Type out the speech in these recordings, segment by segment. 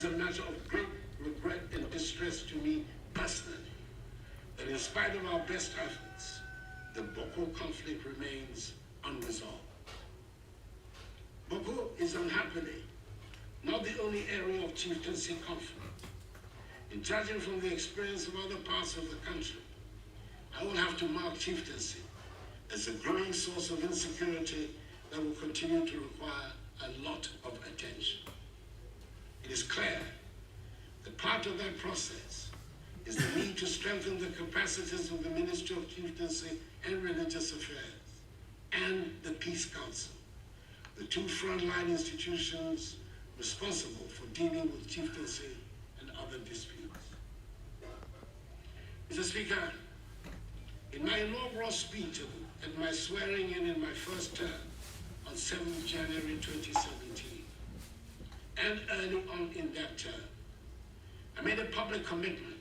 It's a matter of great regret and distress to me personally that in spite of our best efforts, the Boko conflict remains unresolved. Boko is unhappily not the only area of chieftaincy conflict. In judging from the experience of other parts of the country, I will have to mark chieftaincy as a growing source of insecurity that will continue to require a lot of attention. It is clear that part of that process is the need to strengthen the capacities of the Ministry of Chieftaincy and Religious Affairs and the Peace Council, the two frontline institutions responsible for dealing with chieftaincy and other disputes. Mr. Speaker, in my inaugural speech at my swearing in my first term on 7th January 2017, and early on in that term, I made a public commitment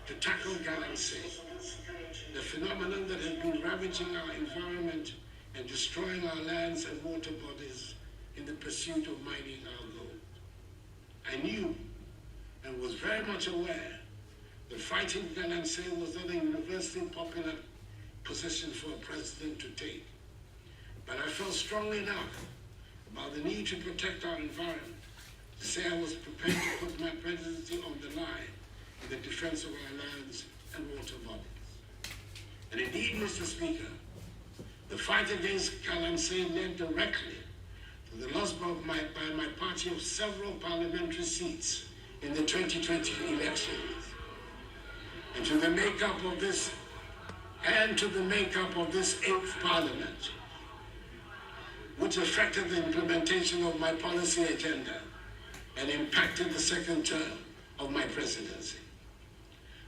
to tackle galamsey, the phenomenon that has been ravaging our environment and destroying our lands and water bodies in the pursuit of mining our gold. I knew and was very much aware that fighting galamsey was not a universally popular position for a president to take, but I felt strongly enough about the need to protect our environment to say I was prepared to put my presidency on the line in the defense of our lands and water bodies. And indeed, Mr. Speaker, the fight against galamsey led directly to the loss by my party of several parliamentary seats in the 2020 elections, and to the makeup of this 8th Parliament, which affected the implementation of my policy agenda and impacted the second term of my presidency.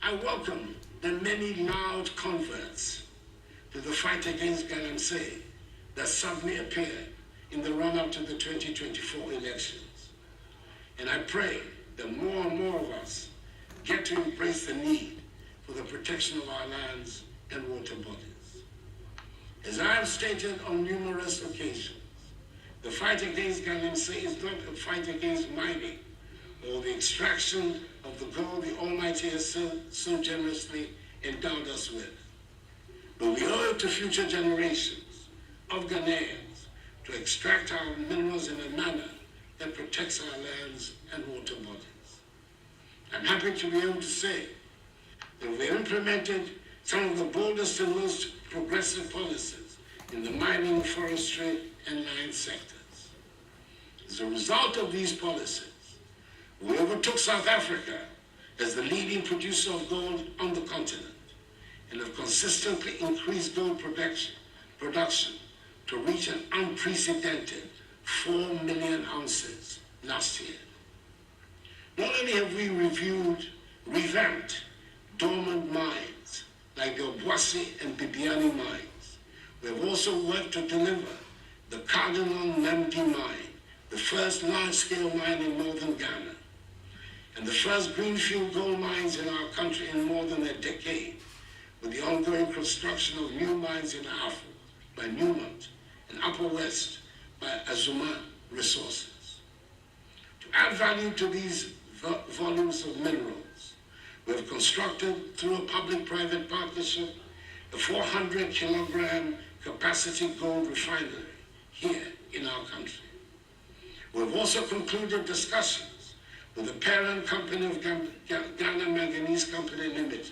I welcome the many loud converts to the fight against galamsey that suddenly appeared in the run-up to the 2024 elections. And I pray that more and more of us get to embrace the need for the protection of our lands and water bodies. As I have stated on numerous occasions, the fight against galamsey is not a fight against mining or the extraction of the gold the Almighty has so generously endowed us with. But we owe it to future generations of Ghanaians to extract our minerals in a manner that protects our lands and water bodies. I'm happy to be able to say that we implemented some of the boldest and most progressive policies in the mining, forestry, and land sectors. As a result of these policies, we overtook South Africa as the leading producer of gold on the continent and have consistently increased gold production to reach an unprecedented 4 million ounces last year. Not only have we revamped dormant mines like the Obuasi and Bibiani mines, we have also worked to deliver the Cardinal Namdi mine, the first large-scale mine in northern Ghana, and the first greenfield gold mines in our country in more than a decade, with the ongoing construction of new mines in Afro by Newmont and Upper West by Azuma Resources. To add value to these volumes of minerals, we have constructed, through a public-private partnership, a 400-kilogram capacity gold refinery here in our country. We have also concluded discussions with the parent company of Ghana Manganese Company Limited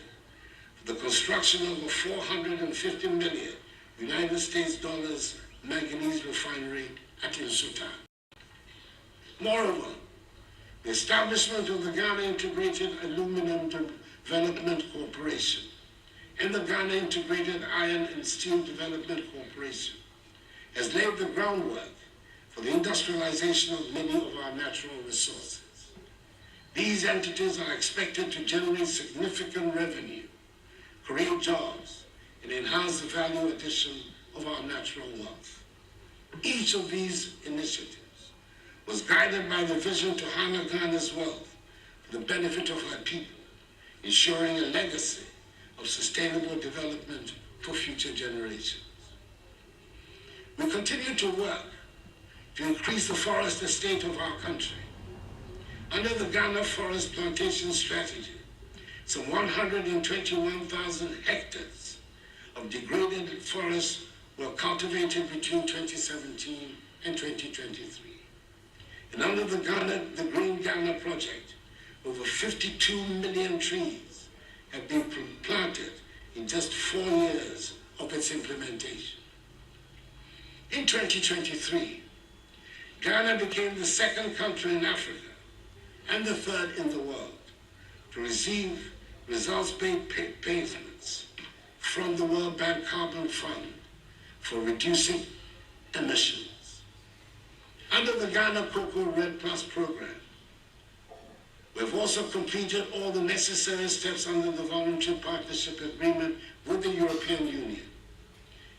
for the construction of a $450 million United States dollars manganese refinery at Nsuta. Moreover, the establishment of the Ghana Integrated Aluminum Development Corporation and the Ghana Integrated Iron and Steel Development Corporation has laid the groundwork for the industrialization of many of our natural resources. These entities are expected to generate significant revenue, create jobs, and enhance the value addition of our natural wealth. Each of these initiatives was guided by the vision to harness Ghana's wealth for the benefit of our people, ensuring a legacy of sustainable development for future generations. We continue to work to increase the forest estate of our country. Under the Ghana Forest Plantation Strategy, some 121,000 hectares of degraded forests were cultivated between 2017 and 2023. And under the Green Ghana Project, over 52 million trees have been planted in just 4 years of its implementation. In 2023, Ghana became the second country in Africa and the third in the world to receive results-based payments from the World Bank Carbon Fund for reducing emissions. Under the Ghana Cocoa Red Plus program, we've also completed all the necessary steps under the voluntary partnership agreement with the European Union.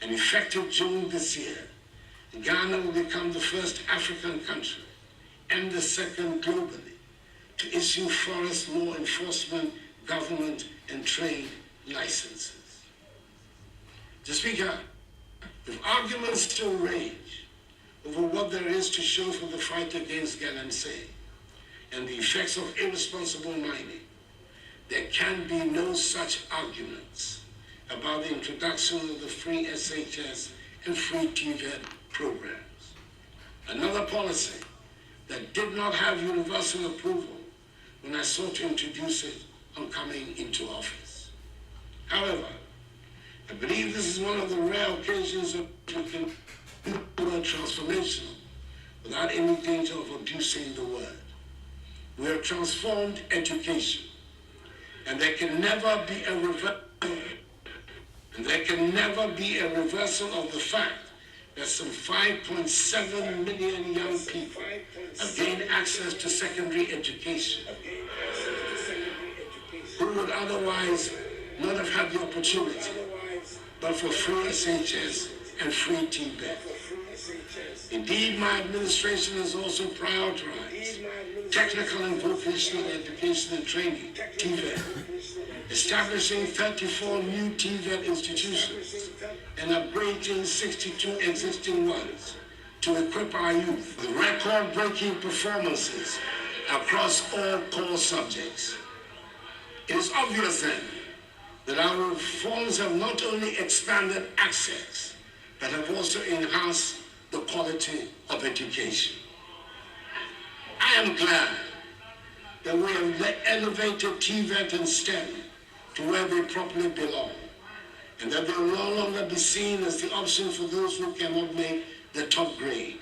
And effective June this year, Ghana will become the first African country and the second globally to issue forest law enforcement, government, and trade licenses. Mr. Speaker, if arguments still rage over what there is to show for the fight against galamsey and the effects of irresponsible mining, there can be no such arguments about the introduction of the free SHS and free TVET programs. Another policy that did not have universal approval when I sought to introduce it on coming into office. However, I believe this is one of the rare occasions of we can do the word transformational without any danger of abusing the word. We have transformed education, and there can never be a reversal of the fact that some 5.7 million young people have gained access to secondary education who would otherwise not have had the opportunity, but for free SHS and free TVET. Indeed, my administration has also prioritized technical and vocational education and training, TVET, establishing 34 new TVET institutions and upgrading 62 existing ones to equip our youth with record-breaking performances across all core subjects. It is obvious then that our reforms have not only expanded access, but have also enhanced the quality of education. I am glad that we have elevated TVET and STEM to where they properly belong, and that they will no longer be seen as the option for those who cannot make the top grade.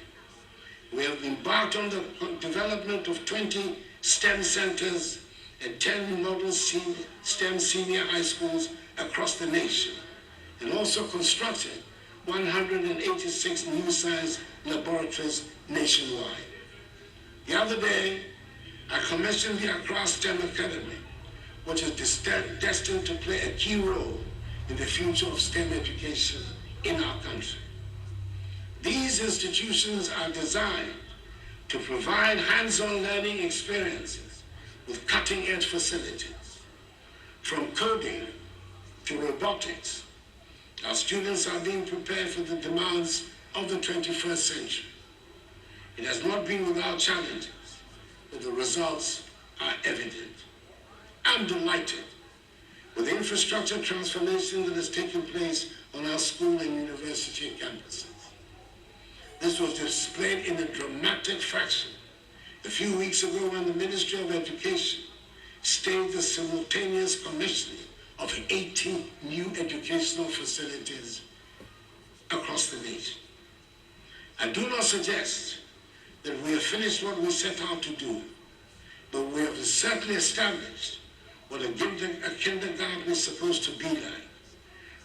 We have embarked on the development of 20 STEM centers and 10 model STEM senior high schools across the nation, and also constructed 186 new science laboratories nationwide. The other day, I commissioned the Accra STEM Academy, which is destined to play a key role in the future of STEM education in our country. These institutions are designed to provide hands-on learning experiences with cutting-edge facilities. From coding to robotics, our students are being prepared for the demands of the 21st century. It has not been without challenges, but the results are evident. I'm delighted with the infrastructure transformation that has taken place on our school and university campuses. This was displayed in a dramatic fashion a few weeks ago when the Ministry of Education staged the simultaneous commissioning of 80 new educational facilities across the nation. I do not suggest that we have finished what we set out to do, but we have certainly established what a kindergarten is supposed to be like.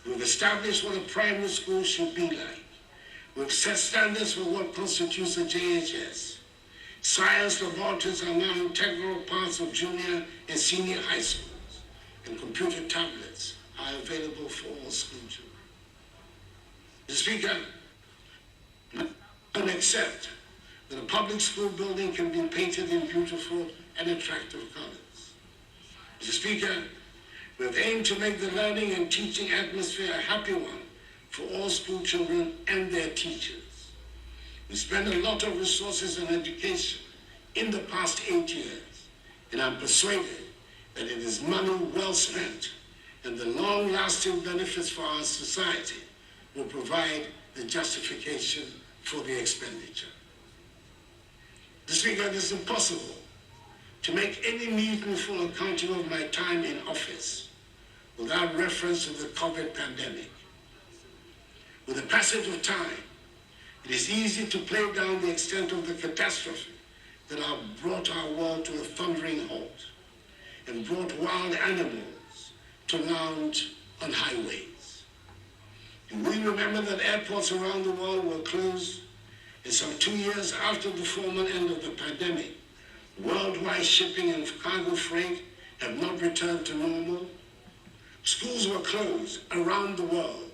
We've established what a primary school should be like. We've set standards for what constitutes a JHS. Science laboratories are now integral parts of junior and senior high schools, and computer tablets are available for all school children. Mr. Speaker, I don't accept that a public school building can be painted in beautiful and attractive colors. Mr. Speaker, we have aimed to make the learning and teaching atmosphere a happy one for all school children and their teachers. We spend a lot of resources on education in the past 8 years, and I'm persuaded that it is money well spent, and the long-lasting benefits for our society will provide the justification for the expenditure. This Speaker, it is impossible to make any meaningful accounting of my time in office without reference to the COVID pandemic. With the passage of time, it is easy to play down the extent of the catastrophe that have brought our world to a thundering halt and brought wild animals to lounge on highways. And we remember that airports around the world were closed, and some 2 years after the formal end of the pandemic, worldwide shipping and cargo freight have not returned to normal. Schools were closed around the world,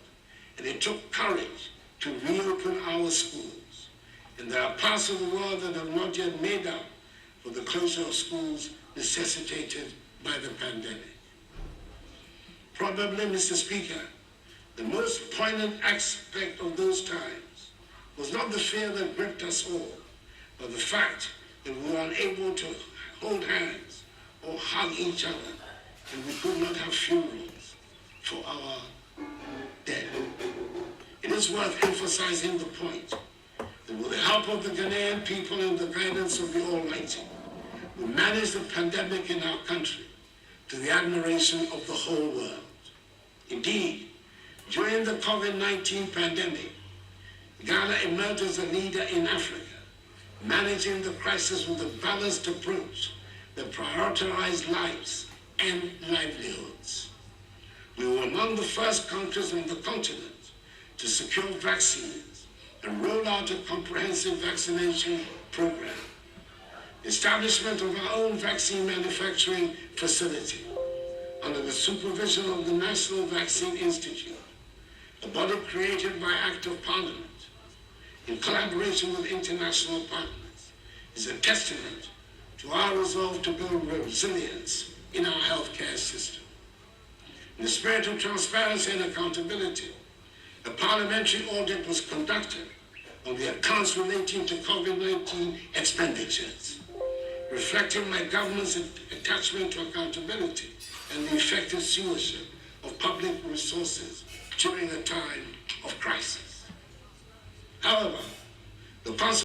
and it took courage to reopen our schools. And there are parts of the world that have not yet made up for the closure of schools necessitated by the pandemic. Probably, Mr. Speaker, the most poignant aspect of those times was not the fear that gripped us all, but the fact that we were unable to hold hands or hug each other, and we could not have funerals for our dead. It is worth emphasizing the point that with the help of the Ghanaian people and the guidance of the Almighty, we managed the pandemic in our country to the admiration of the whole world. Indeed, during the COVID-19 pandemic, Ghana emerged as a leader in Africa, managing the crisis with a balanced approach that prioritized lives and livelihoods. We were among the first countries on the continent to secure vaccines and roll out a comprehensive vaccination program. The establishment of our own vaccine manufacturing facility under the supervision of the National Vaccine Institute, a body created by Act of Parliament in collaboration with international partners, is a testament to our resolve to build resilience in our healthcare system. In the spirit of transparency and accountability, a parliamentary audit was conducted on the accounts relating to COVID-19 expenditures, reflecting my government's attachment to accountability and the effective stewardship of public resources during a time of crisis. However, the